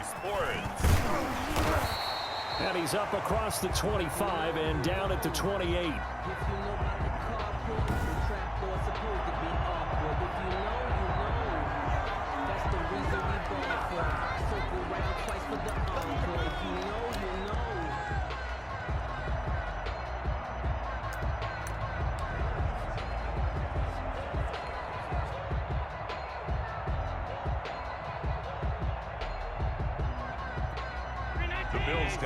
Sports. And he's up across the 25 and down at the 28.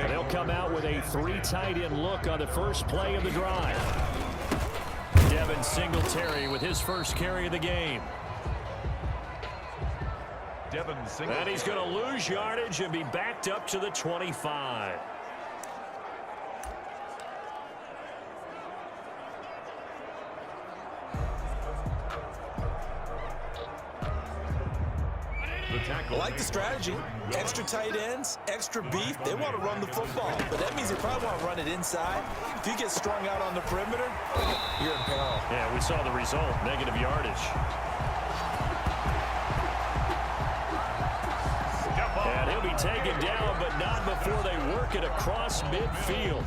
They'll come out with a 3 tight end look on the first play of the drive. Devin Singletary with his first carry of the game. And he's going to lose yardage and be backed up to the 25. I like the strategy. Extra tight ends, extra beef. They want to run the football, but that means they probably want to run it inside. If you get strung out on the perimeter, you're in peril. Yeah, we saw the result, negative yardage. And he'll be taken down, but not before they work it across midfield.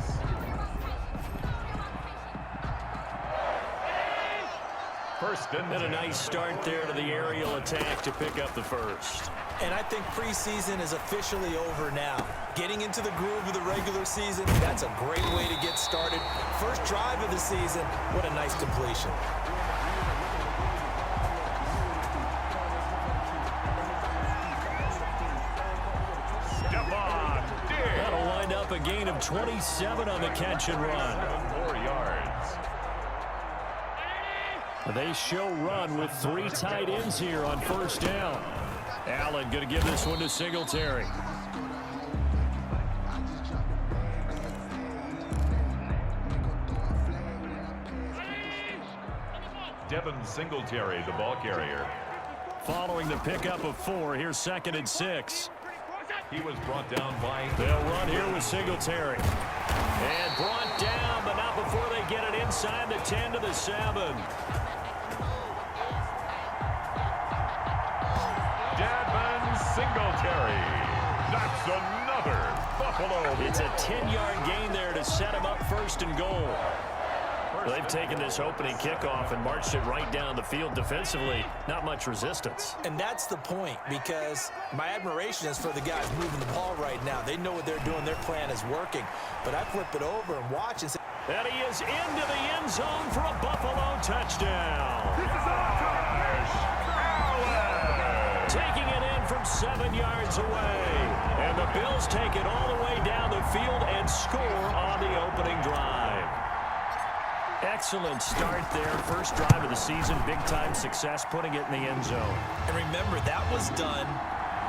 And a nice start there to the aerial attack to pick up the first. And I think preseason is officially over now. Getting into the groove of the regular season, that's a great way to get started. First drive of the season, what a nice completion. That'll wind up a gain of 27 on the catch and run. 4 yards. They show run with 3 tight ends here on first down. Allen going to give this one to Singletary. Devin Singletary, the ball carrier. Following the pickup of 4, here's 2nd and 6. He was brought down by... They'll run here with Singletary. And brought down, but not before they get it inside the 10 to the 7. Singletary. That's another Buffalo. It's a 10-yard gain there to set him up 1st and goal. Well, they've taken this opening kickoff and marched it right down the field defensively. Not much resistance. And that's the point, because my admiration is for the guys moving the ball right now. They know what they're doing. Their plan is working. But I flip it over and watch and say... And he is into the end zone for a Buffalo touchdown. This is Allen. Taking it in from 7 yards away. And the Bills take it all the way down the field and score on the opening drive. Excellent start there. First drive of the season. Big-time success putting it in the end zone. And remember, that was done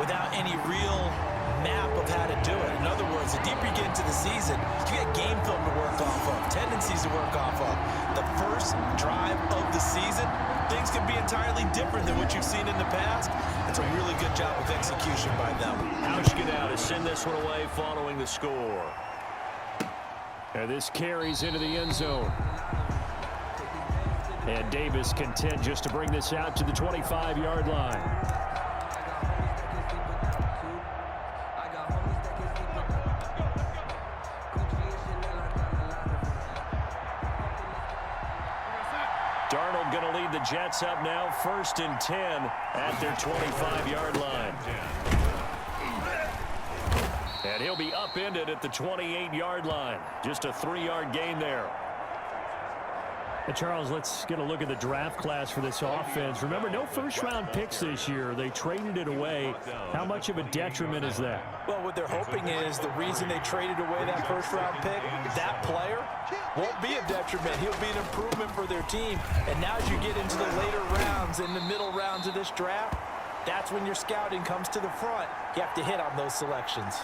without any real map of how to do it. In other words, the deeper you get into the season, you got game film to work off of, tendencies to work off of. The first drive of the season, things can be entirely different than what you've seen in the past. It's a really good job of execution by them. Hauschka to send this one away following the score. And this carries into the end zone. And Davis content just to bring this out to the 25-yard line. Darnold going to lead the Jets up now, 1st and 10 at their 25-yard line. And he'll be upended at the 28-yard line. Just a 3-yard gain there. And Charles, let's get a look at the draft class for this offense. Remember, no first-round picks this year. They traded it away. How much of a detriment is that? Well, what they're hoping is the reason they traded away that first-round pick, that player won't be a detriment. He'll be an improvement for their team. And now as you get into the later rounds, in the middle rounds of this draft, that's when your scouting comes to the front. You have to hit on those selections.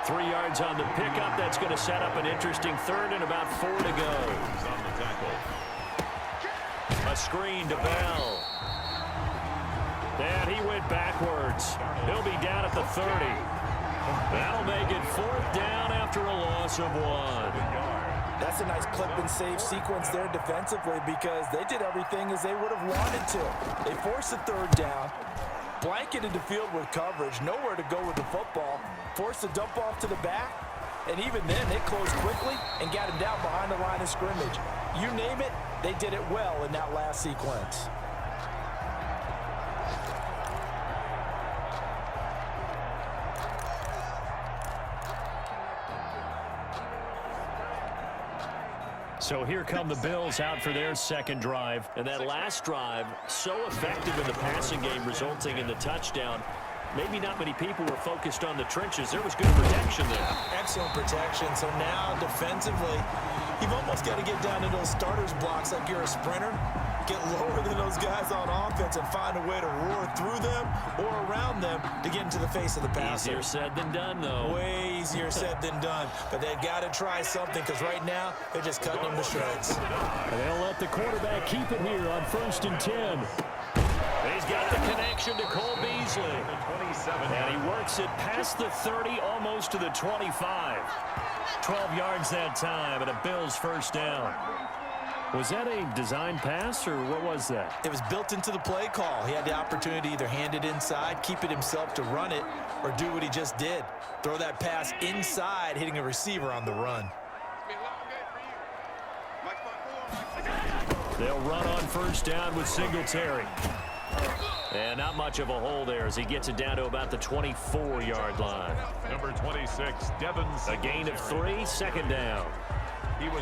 3 yards on the pickup. That's going to set up an interesting 3rd and about 4 to go. A screen to Bell. And he went backwards. He'll be down at the 30. That'll make it 4th down after a loss of 1. That's a nice clip and save sequence there defensively, because they did everything as they would have wanted to. They forced a 3rd down. Blanketed the field with coverage, nowhere to go with the football, forced to dump off to the back, and even then they closed quickly and got him down behind the line of scrimmage. You name it, they did it well in that last sequence. So here come the Bills out for their second drive. And that last drive, so effective in the passing game, resulting in the touchdown. Maybe not many people were focused on the trenches. There was good protection there. Excellent protection. So now defensively, you've almost got to get down to those starters blocks like you're a sprinter. Get lower than those guys on offense and find a way to roar through them or around them to get into the face of the passer. Easier said than done, though. Way easier said than done. But they've got to try something because right now they're just cutting them to shreds. And they'll let the quarterback keep it here on 1st and 10. He's got the connection to Cole Beasley. And he works it past the 30, almost to the 25. 12 yards that time, and a Bills first down. Was that a design pass, or what was that? It was built into the play call. He had the opportunity to either hand it inside, keep it himself to run it, or do what he just did. Throw that pass inside, hitting a receiver on the run. They'll run on first down with Singletary. And not much of a hole there as he gets it down to about the 24-yard line. Number 26, Devin. A gain of 3, second down.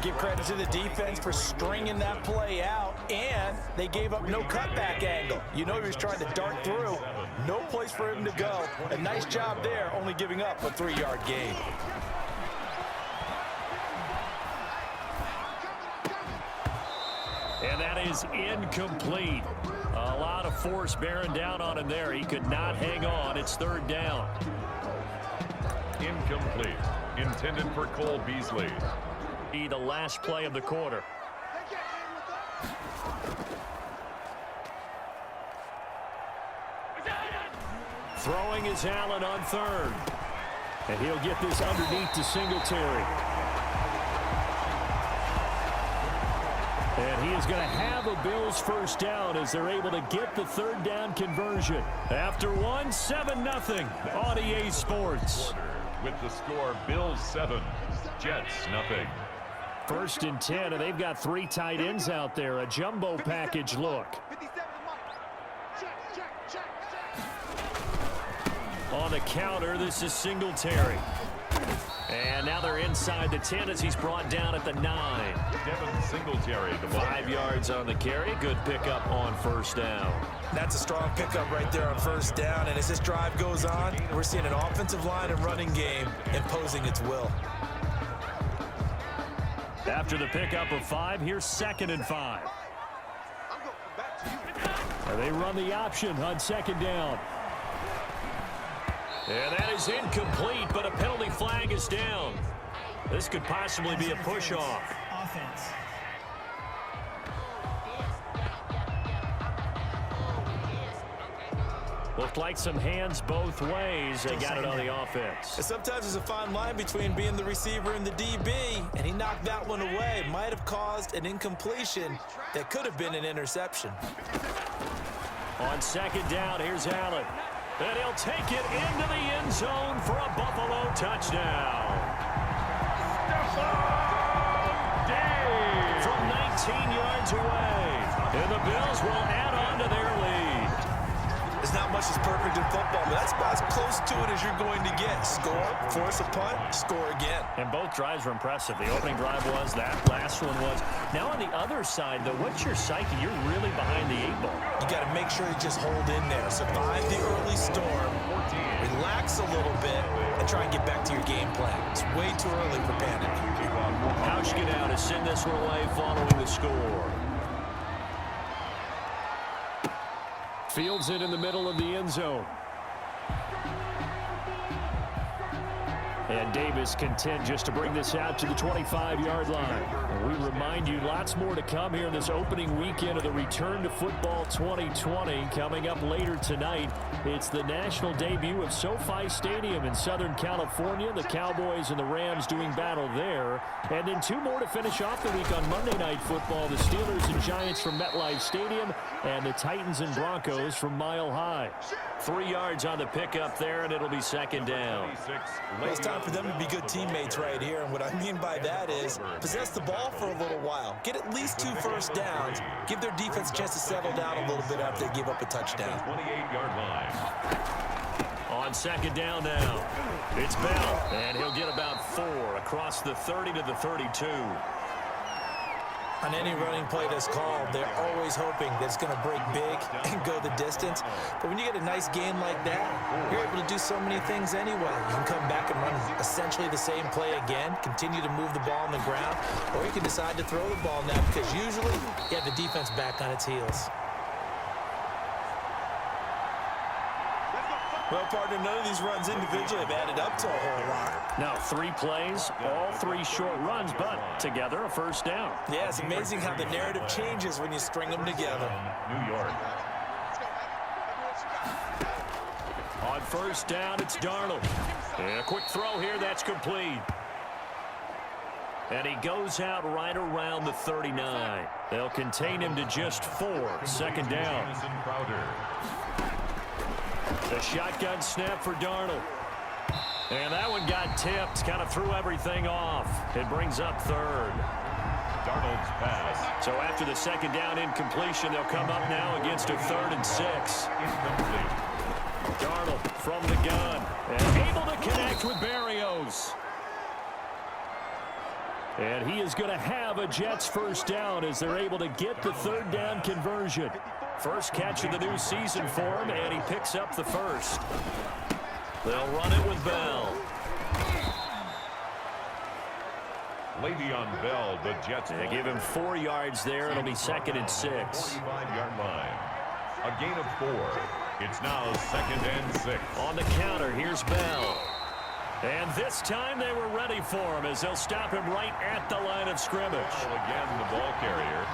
Give credit to the defense for stringing that play out, and they gave up no cutback angle. You know he was trying to dart through. No place for him to go. A nice job there, only giving up a 3-yard gain. And that is incomplete. A lot of force bearing down on him there. He could not hang on. It's third down. Incomplete. Intended for Cole Beasley. The last play of the quarter. Throwing is Allen on third. And he'll get this underneath to Singletary. And he is going to have a Bills first down as they're able to get the third down conversion. After one, 7-0 on EA Sports. With the score, Bills 7, Jets nothing. 1st and 10, and they've got 3 tight ends out there. A jumbo package look. On the counter, this is Singletary. And now they're inside the 10 as he's brought down at the 9. Devin Singletary, the 5 yards on the carry. Good pickup on first down. That's a strong pickup right there on first down. And as this drive goes on, we're seeing an offensive line and running game imposing its will. After the pickup of 5, here's 2nd and 5. And they run the option on 2nd down. And that is incomplete, but a penalty flag is down. This could possibly be a push-off. Offense. Looked like some hands both ways. They got it on the offense. And sometimes there's a fine line between being the receiver and the DB, and he knocked that one away. Might have caused an incompletion that could have been an interception. On 2nd down, here's Allen. And he'll take it into the end zone for a Buffalo touchdown. From 19 yards away. And the Bills will add on to their lead. There's not much that's perfect in football, but that's about as close to it as you're going to get. Score, force a punt, score again. And both drives were impressive. The opening drive was, that last one was. Now on the other side, though, what's your psyche? You're really behind the 8 ball. You got to make sure you just hold in there. Survive the early storm, relax a little bit, and try and get back to your game plan. It's way too early for panic. Hauschka to send this one away following the score. Fields it in the middle of the end zone. And Davis content just to bring this out to the 25-yard line. And we remind you, lots more to come here in this opening weekend of the Return to Football 2020. Coming up later tonight, it's the national debut of SoFi Stadium in Southern California. The Cowboys and the Rams doing battle there. And then two more to finish off the week on Monday Night Football. The Steelers and Giants from MetLife Stadium and the Titans and Broncos from Mile High. 3 yards on the pickup there, and it'll be second down. Well, it's time for them to be good teammates right here, and what I mean by that is possess the ball for a little while, get at least 2 first downs, give their defense a chance to settle down a little bit after they give up a touchdown. 28-yard line. On second down now, it's Bell, and he'll get about 4 across the 30 to the 32. On any running play that's called, they're always hoping that it's going to break big and go the distance. But when you get a nice gain like that, you're able to do so many things anyway. You can come back and run essentially the same play again, continue to move the ball on the ground, or you can decide to throw the ball now because usually you have the defense back on its heels. Well, partner, none of these runs individually have added up to a whole lot. Now 3 plays, all 3 short runs, but together a first down. Yeah, it's amazing how the narrative changes when you string them together. New York. On first down, it's Darnold. And a quick throw here, that's complete. And he goes out right around the 39. They'll contain him to just 4. Second down. The shotgun snap for Darnold. And that one got tipped, kind of threw everything off. It brings up 3rd. Darnold's pass. So after the second down incompletion, they'll come up now against a 3rd and 6. Incomplete. Darnold from the gun and able to connect with Berrios. And he is going to have a Jets first down as they're able to get the 3rd down conversion. First catch of the new season for him, and he picks up the first. They'll run it with Bell. Le'Veon Bell, the Jets. They give him 4 yards there. It'll be second and 6. 45-yard line. A gain of 4. It's now second and 6. On the counter, here's Bell. And this time they were ready for him as they'll stop him right at the line of scrimmage. Again, the ball carrier.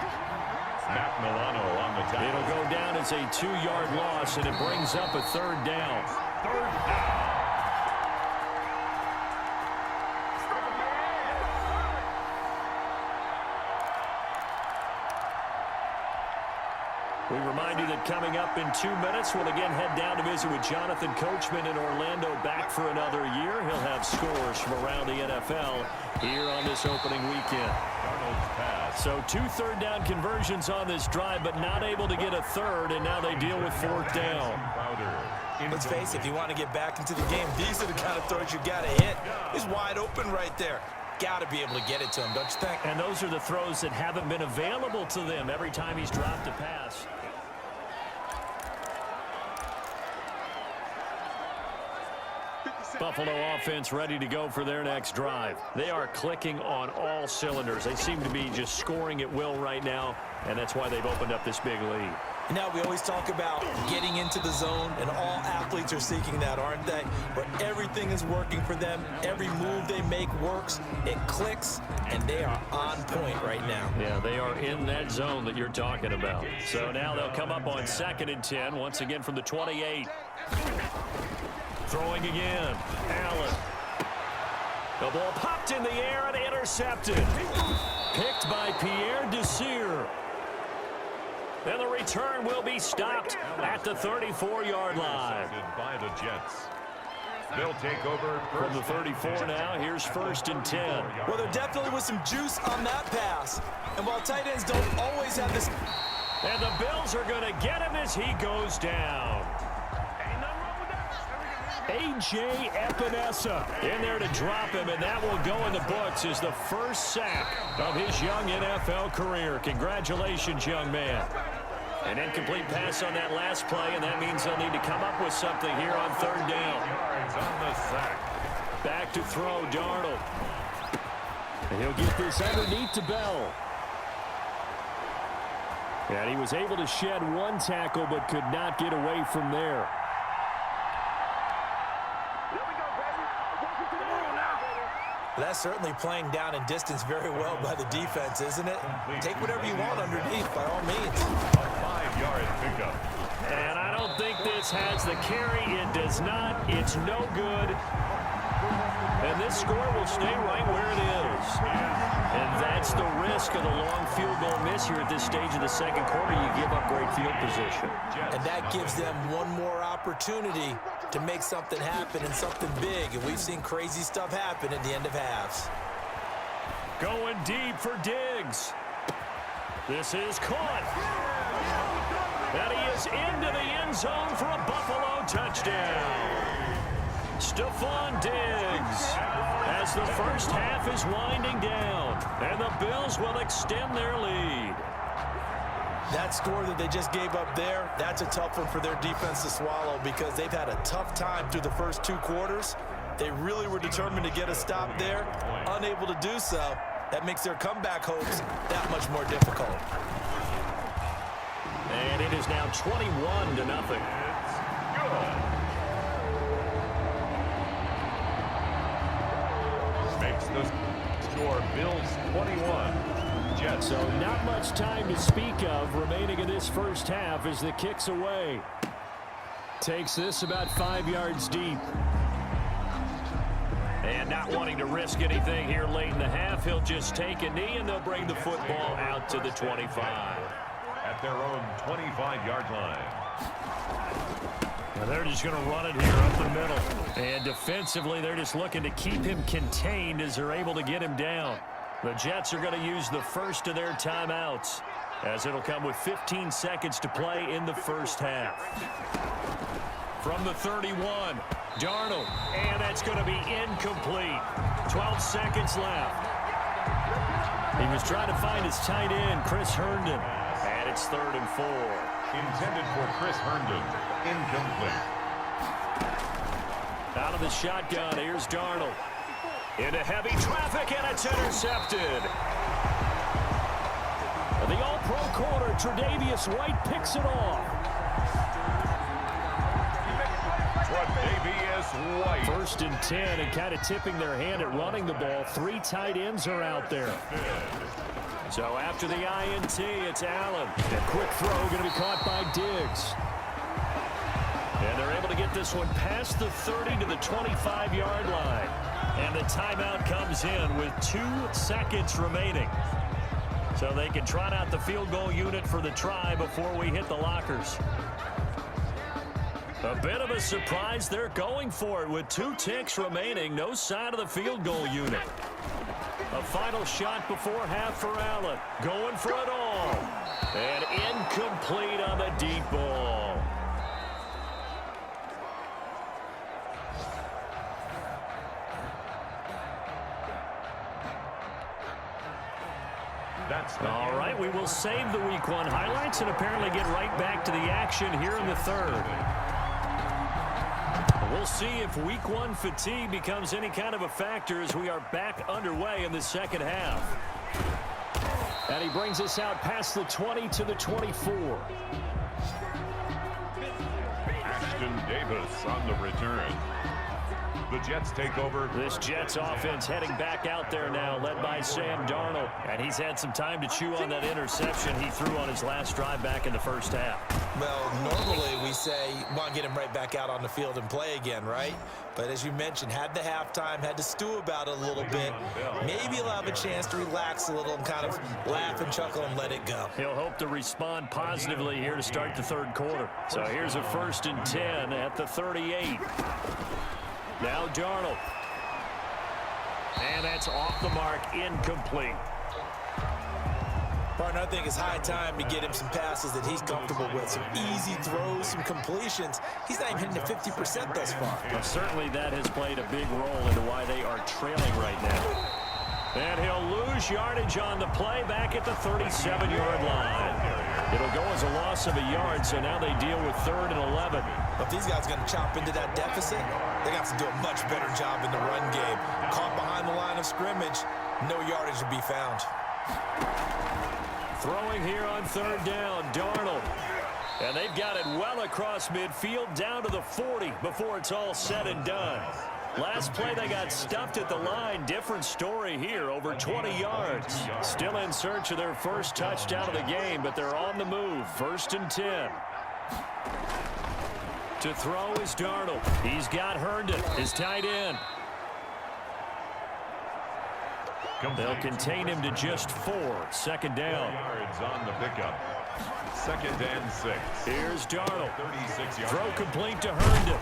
Matt Milano on the tackle. It'll go down as a 2-yard loss, and it brings up a 3rd down. 3rd down. We remind you that coming up in 2 minutes, we'll again head down to visit with Jonathan Coachman in Orlando, back for another year. He'll have scores from around the NFL here on this opening weekend. So 2 3rd down conversions on this drive, but not able to get a 3rd, and now they deal with 4th down. Let's face it, if you want to get back into the game, these are the kind of throws you got to hit. He's wide open right there. Got to be able to get it to him, don't you think? And those are the throws that haven't been available to them every time he's dropped a pass. Buffalo offense ready to go for their next drive. They are clicking on all cylinders. They seem to be just scoring at will right now, and that's why they've opened up this big lead. Now, we always talk about getting into the zone, and all athletes are seeking that, aren't they? Where everything is working for them. Every move they make works. It clicks, and they are on point right now. Yeah, they are in that zone that you're talking about. So now they'll come up on second and 10, once again from the 28. Throwing again. Allen. The ball popped in the air and intercepted. Picked by Pierre Desir. And the return will be stopped at the 34-yard line. By the Jets. They'll take over from the 34 now. Here's 1st and 10. Well, there definitely was some juice on that pass. And while tight ends don't always have this. And the Bills are going to get him as he goes down. A.J. Epinesa in there to drop him, and that will go in the books as the first sack of his young NFL career. Congratulations, young man. An incomplete pass on that last play, and that means they'll need to come up with something here on 3rd down. On the sack. Back to throw, Darnold. And he'll get this underneath to Bell. And he was able to shed 1 tackle, but could not get away from there. That's certainly playing down in distance very well by the defense, isn't it? Take whatever you want underneath, by all means. A 5-yard pickup. And I don't think this has the carry. It does not. It's no good. And this score will stay right where it is. And that's the risk of the long field goal miss here at this stage of the second quarter. You give up great field position. And that gives them one more opportunity to make something happen and something big. And we've seen crazy stuff happen at the end of halves. Going deep for Diggs. This is caught. And he is into the end zone for a Buffalo touchdown. Stephon Diggs as the first half is winding down, and the Bills will extend their lead. That score that they just gave up there, that's a tough one for their defense to swallow because they've had a tough time through the first 2 quarters. They really were determined to get a stop there, unable to do so. That makes their comeback hopes that much more difficult. And it is now 21-0. Makes the score Bills 21. Jets. So not much time to speak of remaining in this first half as the kick's away. Takes this about 5 yards deep. And not wanting to risk anything here late in the half, he'll just take a knee and they'll bring the football out to the 25. At their own 25-yard line. Well, they're just going to run it here up the middle. And defensively, they're just looking to keep him contained as they're able to get him down. The Jets are going to use the first of their timeouts as it'll come with 15 seconds to play in the first half. From the 31, Darnold, and that's going to be incomplete. 12 seconds left. He was trying to find his tight end, Chris Herndon, and it's 3rd and 4. Intended for Chris Herndon. Incomplete. Out of the shotgun, here's Darnold. Into heavy traffic, and it's intercepted. The all-pro corner, Tre'Davious White, picks it off. Tre'Davious White. 1st and 10, and kind of tipping their hand at running the ball. 3 tight ends are out there. So after the INT, it's Allen. A quick throw going to be caught by Diggs. And they're able to get this one past the 30 to the 25-yard line. And the timeout comes in with 2 seconds remaining. So they can trot out the field goal unit for the try before we hit the lockers. A bit of a surprise. They're going for it with 2 ticks remaining. No sign of the field goal unit. A final shot before half for Allen. Going for it all. And incomplete on the deep ball. All right, we will save the Week 1 highlights and apparently get right back to the action here in the 3rd. We'll see if Week 1 fatigue becomes any kind of a factor as we are back underway in the second half. And he brings us out past the 20 to the 24. Ashton Davis on the return. The Jets take over. This Jets offense heading back out there now, led by Sam Darnold. And he's had some time to chew on that interception he threw on his last drive back in the first half. Well, normally we say you want to get him right back out on the field and play again, right? But as you mentioned, had the halftime, had to stew about it a little bit. Maybe he'll have a chance to relax a little and kind of laugh and chuckle and let it go. He'll hope to respond positively here to start the 3rd quarter. So here's a 1st and 10 at the 38. Now Darnold. And that's off the mark, incomplete. Partner, I think it's high time to get him some passes that he's comfortable with. Some easy throws, some completions. He's not even hitting the 50% thus far. Well, certainly that has played a big role into why they are trailing right now. And he'll lose yardage on the play back at the 37-yard line. It'll go as a loss of a yard, so now they deal with 3rd and 11. If these guys are going to chop into that deficit, they're going to have to do a much better job in the run game. Caught behind the line of scrimmage, no yardage to be found. Throwing here on 3rd down, Darnold. And they've got it well across midfield, down to the 40 before it's all said and done. Last play they got stuffed at the line. Different story here, over 20 yards. Still in search of their first touchdown of the game, but they're on the move. 1st and 10. To throw is Darnold. He's got Herndon, his tight end. They'll contain him to just 4. 2nd down. Yards on the pickup. 2nd and 6. Here's Darnold. 36 yards. Throw complete to Herndon.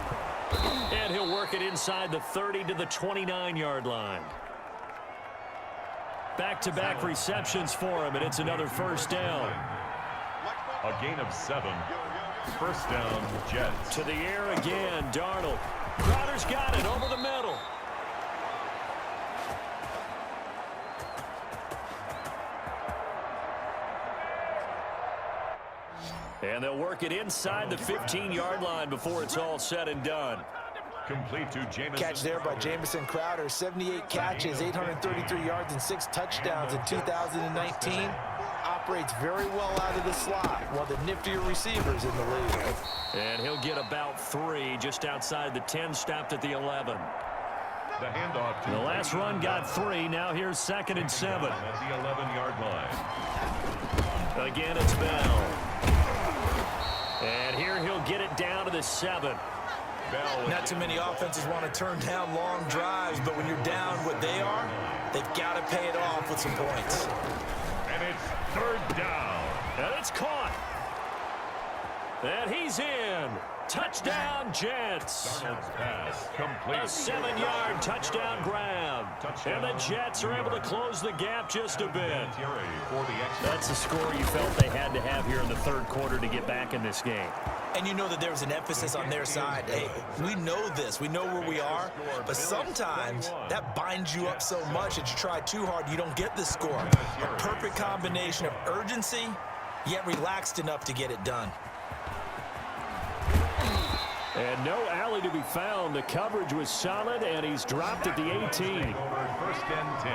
And he'll work it inside the 30 to the 29-yard line. Back-to-back receptions for him, and it's another 1st down. A gain of 7. 1st down, Jets. To the air again, Darnold. Crowder's got it over the middle. And they'll work it inside the 15-yard line before it's all said and done. Complete to Jamison. Catch there by Jamison Crowder. 78 catches, 833 yards, and 6 touchdowns in 2019. Operates very well out of the slot. One of the niftier receivers in the league. And he'll get about 3 just outside the 10, stopped at the 11. The handoff to the last run got 3. Now here's 2nd and 7. At the 11-yard line. Again, it's Bell. And here he'll get it down to the 7. Not too many offenses want to turn down long drives, but when you're down what they are, they've got to pay it off with some points. And it's 3rd down. And it's caught. And he's in. Touchdown, Jets. Pass complete. A 7-yard touchdown grab. And the Jets are able to close the gap just a bit. That's the score you felt they had to have here in the 3rd quarter to get back in this game. And you know that there was an emphasis on their side. Hey, we know this. We know where we are. But sometimes that binds you up so much that you try too hard, you don't get the score. A perfect combination of urgency, yet relaxed enough to get it done. And no alley to be found. The coverage was solid, and he's dropped at the 18. 1st and 10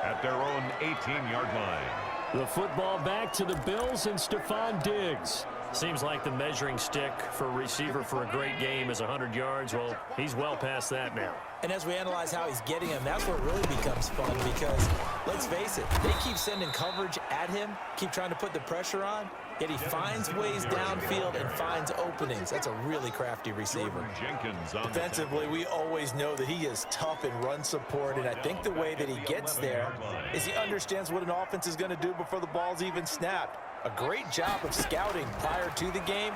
at their own 18-yard line. The football back to the Bills and Stephon Diggs. Seems like the measuring stick for a receiver for a great game is 100 yards. Well, he's well past that now. And as we analyze how he's getting him, that's where it really becomes fun because, let's face it, they keep sending coverage at him, keep trying to put the pressure on, yet he finds ways downfield and finds openings. That's a really crafty receiver. Defensively, we always know that he is tough in run support, and I think the way that he gets there is he understands what an offense is going to do before the ball's even snapped. A great job of scouting prior to the game,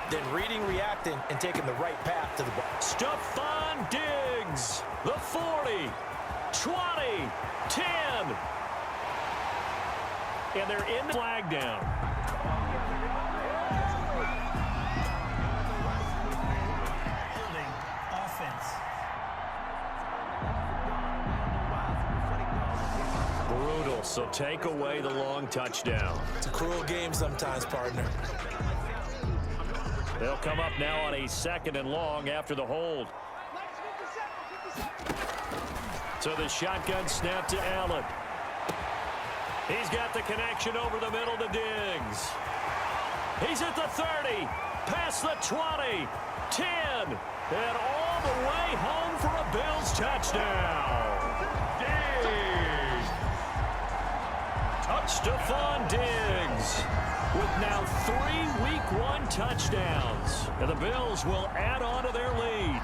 then reading, reacting, and taking the right path to the ball. Stephon Diggs, the 40, 20, 10. And they're in the flag down. Brutal, so take away the long touchdown. It's a cruel game sometimes, partner. They'll come up now on a 2nd and long after the hold. So the shotgun snap to Allen. He's got the connection over the middle to Diggs. He's at the 30, past the 20, 10, and all the way home for a Bills touchdown. Stephon Diggs with now 3 Week 1 touchdowns. And the Bills will add on to their lead.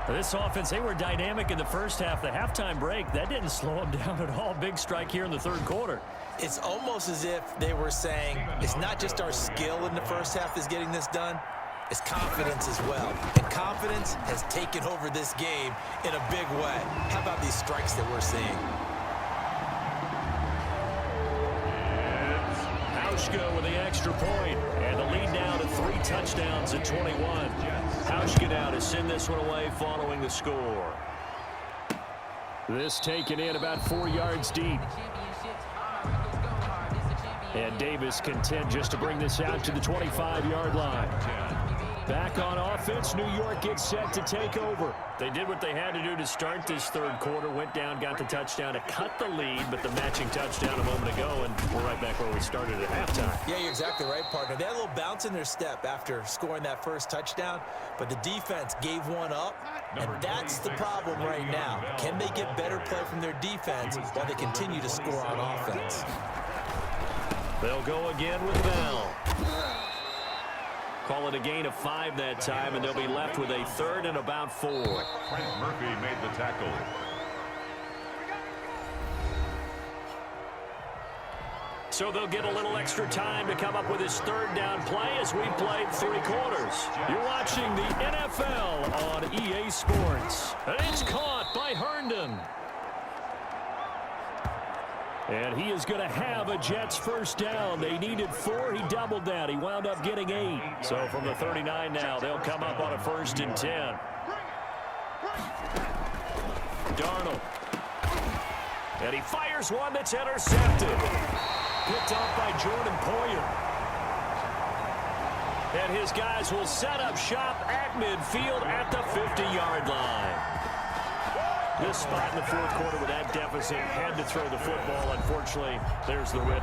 This offense, they were dynamic in the first half. The halftime break, that didn't slow them down at all. Big strike here in the 3rd quarter. It's almost as if they were saying, it's not just our skill in the first half that's getting this done. It's confidence as well. And confidence has taken over this game in a big way. How about these strikes that we're seeing? Hauschka with the extra point, and the lead now to 3 touchdowns at 21. Hauschka now to send this one away following the score. This taken in about 4 yards deep. And Davis content just to bring this out to the 25-yard line. Back on offense, New York gets set to take over. They did what they had to do to start this third quarter, went down, got the touchdown to cut the lead, but the matching touchdown a moment ago, and we're right back where we started at halftime. Yeah, you're exactly right, partner. They had a little bounce in their step after scoring that first touchdown, but the defense gave one up, and that's the problem right now. Can they get better play from their defense while they continue to score on offense? They'll go again with Bell. Call it a gain of 5 that time, and they'll be left with a 3rd and about 4. Frank Murphy made the tackle. So they'll get a little extra time to come up with his 3rd down play as we played 3 quarters. You're watching the NFL on EA Sports. And it's caught by Herndon. And he is going to have a Jets first down. They needed 4. He doubled that. He wound up getting 8. So from the 39 now, they'll come up on a 1st and 10. Darnold. And he fires one that's intercepted. Picked off by Jordan Poyer. And his guys will set up shop at midfield at the 50-yard line. This spot in the 4th quarter with that deficit, had to throw the football. Unfortunately, there's the rip.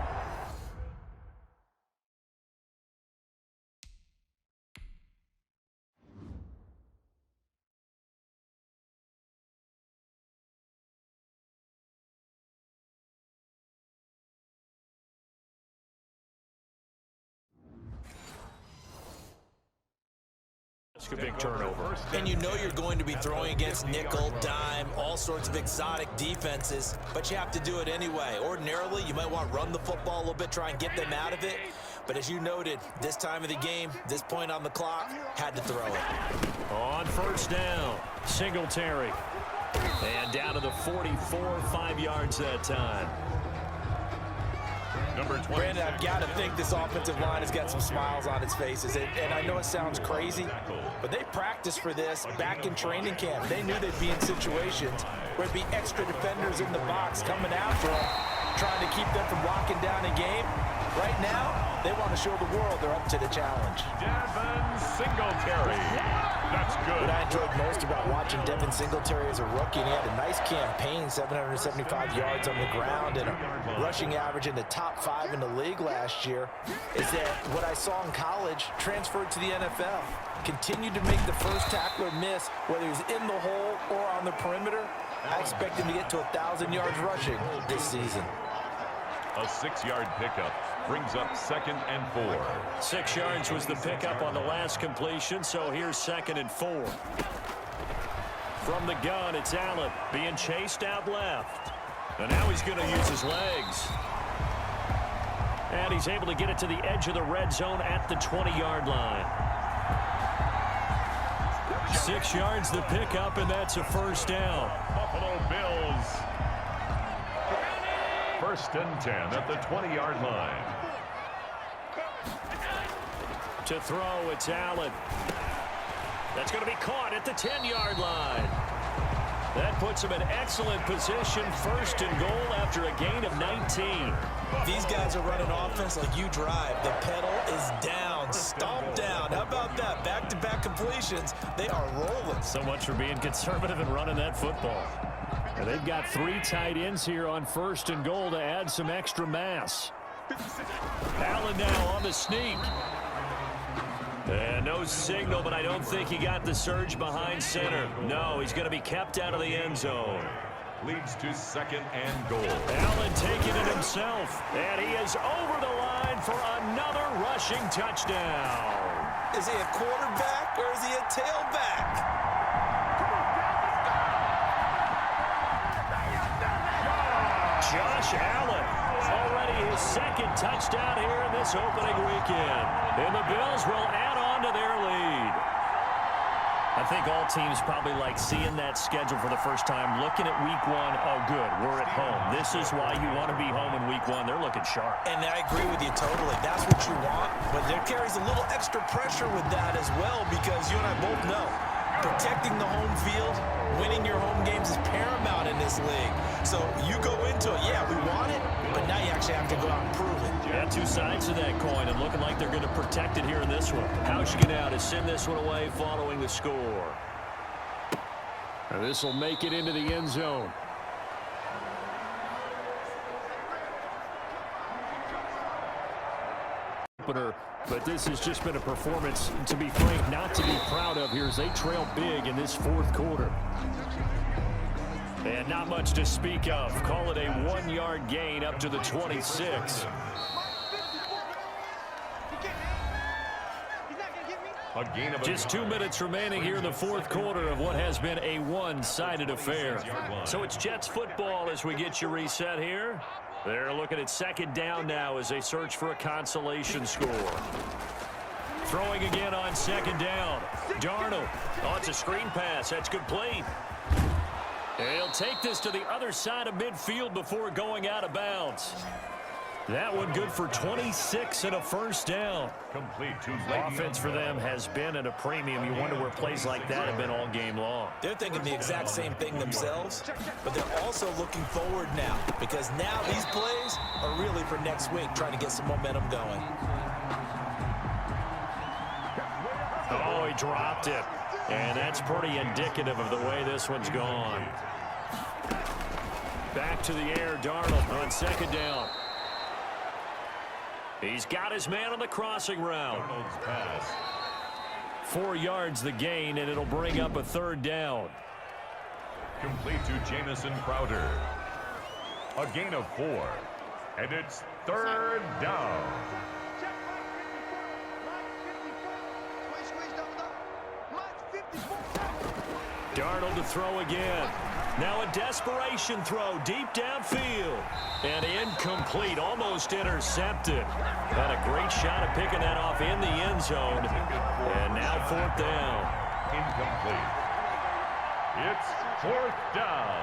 A big turnover. And you know you're going to be throwing against nickel, dime, all sorts of exotic defenses, but you have to do it anyway. Ordinarily, you might want to run the football a little bit, try and get them out of it. But as you noted, this time of the game, this point on the clock, had to throw it. On 1st down, Singletary. And down to the 44, 5 yards that time. Number 20. Brandon, I've got to think this offensive line has got some smiles on its faces. And I know it sounds crazy, but they practiced for this back in training camp. They knew they'd be in situations where there'd be extra defenders in the box coming after them, trying to keep them from locking down a game. Right now, they want to show the world they're up to the challenge. Devin Singletary. That's good. What I enjoyed most about watching Devin Singletary as a rookie, and he had a nice campaign, 775 yards on the ground and a rushing average in the top 5 in the league last year, is that what I saw in college transferred to the NFL. Continued to make the first tackler miss, whether he's in the hole or on the perimeter. I expect him to get to 1,000 yards rushing this season. A 6-yard pickup brings up 2nd and 4. 6 yards was the pickup on the last completion, so here's 2nd and 4. From the gun, it's Allen being chased out left. And now he's going to use his legs. And he's able to get it to the edge of the red zone at the 20-yard line. 6 yards the pickup, and that's a 1st down. Buffalo Bills. 1st and 10 at the 20-yard line. To throw, it's Allen. That's going to be caught at the 10-yard line. That puts him in excellent position, 1st and goal after a gain of 19. These guys are running offense like you drive. The pedal is down, stomped down. How about that? Back-to-back completions. They are rolling. So much for being conservative and running that football. And they've got 3 tight ends here on 1st and goal to add some extra mass. Allen now on the sneak. And no signal, but I don't think he got the surge behind center. No, he's going to be kept out of the end zone. Leads to 2nd and goal. Allen taking it himself. And he is over the line for another rushing touchdown. Is he a quarterback or is he a tailback? Josh Allen, already his 2nd touchdown here in this opening weekend. And the Bills will add on to their lead. I think all teams probably like seeing that schedule for the first time, looking at week 1. Oh, good, we're at home. This is why you want to be home in week 1. They're looking sharp. And I agree with you totally. That's what you want. But there carries a little extra pressure with that as well, because you and I both know protecting the home field, winning your home games is paramount in this league. So you go into it, yeah, we want it, but now you actually have to go out and prove it. Yeah, two sides to that coin, and looking like they're going to protect it here in this one. Houshing now to send this one away following the score. And this will make it into the end zone. But this has just been a performance, to be frank, not to be proud of here as they trail big in this fourth quarter. And not much to speak of. Call it a 1-yard gain up to the 26. Just 2 minutes remaining here in the fourth quarter of what has been a one-sided affair. So it's Jets football as we get you reset here. They're looking at second down now as they search for a consolation score. Throwing again on second down. Darnold. Oh, it's a screen pass. That's complete. He'll take this to the other side of midfield before going out of bounds. That one good for 26 and a first down. Complete to offense for them has been at a premium. You wonder where plays like that have been all game long. They're thinking the exact same thing themselves, but they're also looking forward now because now these plays are really for next week, trying to get some momentum going. Oh, he dropped it. And that's pretty indicative of the way this one's gone. Back to the air, Darnold on second down. He's got his man on the crossing route. Darnold's pass. 4 yards the gain, and it'll bring up a third down. Complete to Jamison Crowder. A gain of 4. And it's third down. Darnold to throw again. Now a desperation throw deep downfield. And incomplete, almost intercepted. Had a great shot at picking that off in the end zone. And now fourth down. Incomplete. It's fourth down.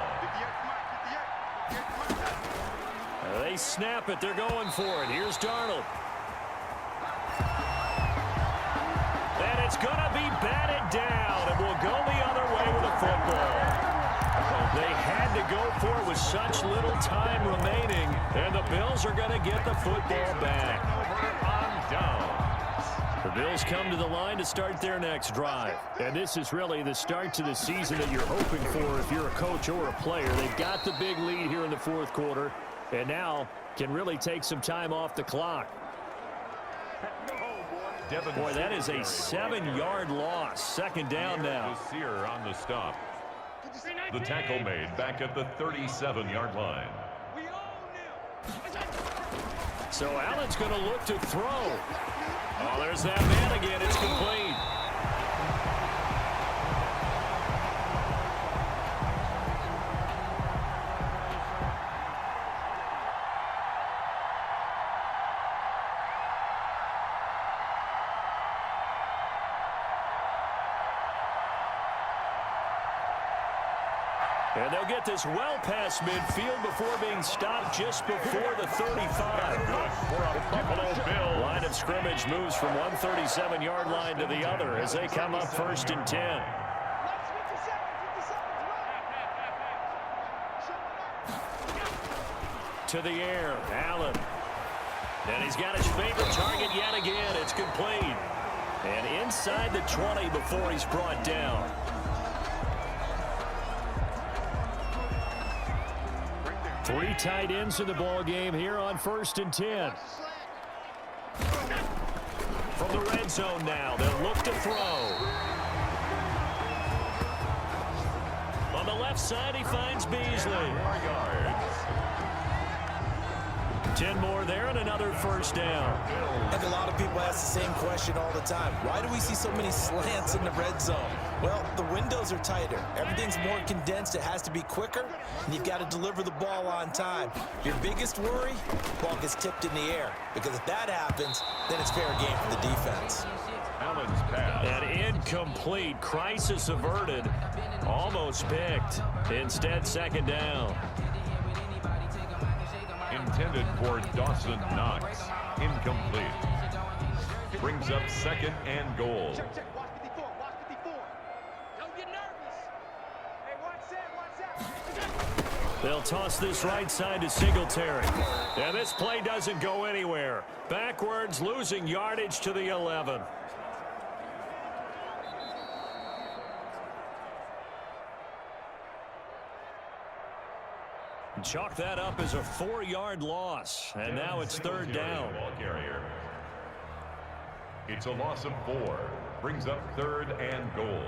They snap it. They're going for it. Here's Darnold. And it's going to be batted down. And we'll go the other way with the football. They had to go for it with such little time remaining. And the Bills are going to get the football back. The Bills come to the line to start their next drive. And this is really the start to the season that you're hoping for if you're a coach or a player. They've got the big lead here in the fourth quarter. And now can really take some time off the clock. Boy, that is a 7-yard loss. Second down now. Sear on the stop. The tackle made back at the 37-yard line. So Allen's going to look to throw. Oh, there's that man again. It's complete. And they'll get this well past midfield before being stopped just before the 35. Good for a Buffalo Bill. Line of scrimmage moves from one 37-yard line to the other as they come up first and 10. To the air, Allen. And he's got his favorite target yet again. It's complete. And inside the 20 before he's brought down. Three tight ends in the ball game here on first and 10. From the red zone now, they'll look to throw. On the left side, he finds Beasley. 4 yards. 10 more there and another first down. I think a lot of people ask the same question all the time. Why do we see so many slants in the red zone? Well, the windows are tighter. Everything's more condensed. It has to be quicker, and you've got to deliver the ball on time. Your biggest worry, ball gets tipped in the air, because if that happens, then it's fair game for the defense. Allen's pass. And incomplete. Crisis averted. Almost picked. Instead, second down. Intended for Dawson Knox. Incomplete. Brings up second and goal. Check, watch 54, watch 54. Don't get nervous. Hey, watch that, watch that. They'll toss this right side to Singletary. And this play doesn't go anywhere. Backwards, losing yardage to the 11. Chalk that up as a 4-yard loss. And now it's third down. Ball carrier. It's a loss of 4. Brings up 3rd and goal.